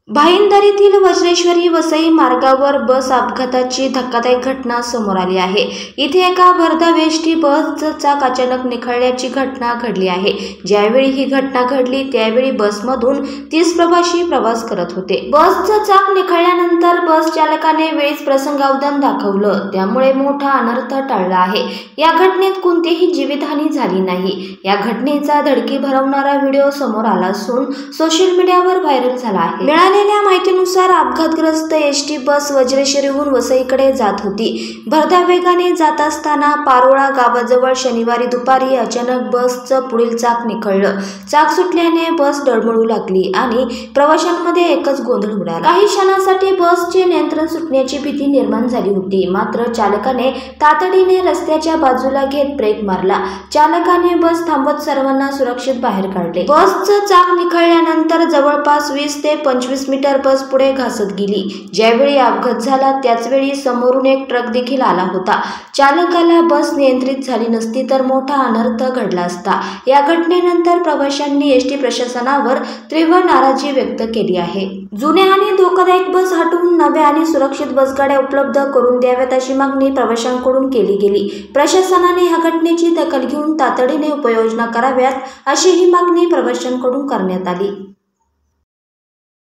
भाईंदरीतील वज्रेश्वरी वसई मार्गावर बस अपघाताची धक्कादायक घटना समोर आली आहे। इथे एका भरधाव एसटी बसचं चाक अचानक निखळल्याची घटना घडली आहे। ज्यावेळी ही घटना घडली त्यावेळी बसमधून 30 प्रवासी प्रवास करत होते। बसचं चाक निखळल्यानंतर बस चालकाने वेळीच प्रसंगावधान दाखवलं, त्यामुळे मोठा अनर्थ टळला आहे। या घटनेत कोणतीही जीवितहानी झाली नाही। या घटनेचा धडकी भरवणारा व्हिडिओ समोर आला असून सोशल मीडियावर व्हायरल झाला आहे। मिळालेल्या माहितीनुसार अपघातग्रस्त एसटी बस वज्रेश्वरीहून वसईकडे जात होती। भरधाव वेगाने जात असताना पारोळा गावाजवळ शनिवारी दुपारी अचानक बसचं पुढील चाक निखळलं। चाक सुटल्याने बस डळमळू लागली आणि प्रवाशांमध्ये एकच गोंधळ उडाला। काही क्षणांसाठी बसचे नियंत्रण सुटण्याची भीती निर्माण झाली होती, मात्र चालकाने तातडीने रस्त्याच्या बाजूला घेत ब्रेक मारला। चालकाने बस थांबवत सर्वांना सुरक्षित बाहेर काढले। बसचं चाक निखळल्यानंतर जवळपास 20 ते 25 मीटर बस पुढे घासत गेली। ज्यावेळी अपघात झाला त्याचवेळी समोरून एक ट्रक देखील आला होता। चालकाला बस नियंत्रित झाली नसती तर मोठा अनर्थ घडला असता। या घटनेनंतर प्रवाशांनी एसटी प्रशासनावर तीव्र नाराजी व्यक्त केली आहे। जुन्या आणि धोकादायक बस हटवून नव्या आणि सुरक्षित बसगाड्या उपलब्ध करून द्याव्यात अशी मागणी प्रवाशांकडून केली गेली। प्रशासनाने या घटनेची दखल घेऊन तातडीने उपाययोजना कराव्यात अशी ही मागणी प्रवाशांकडून करण्यात आली।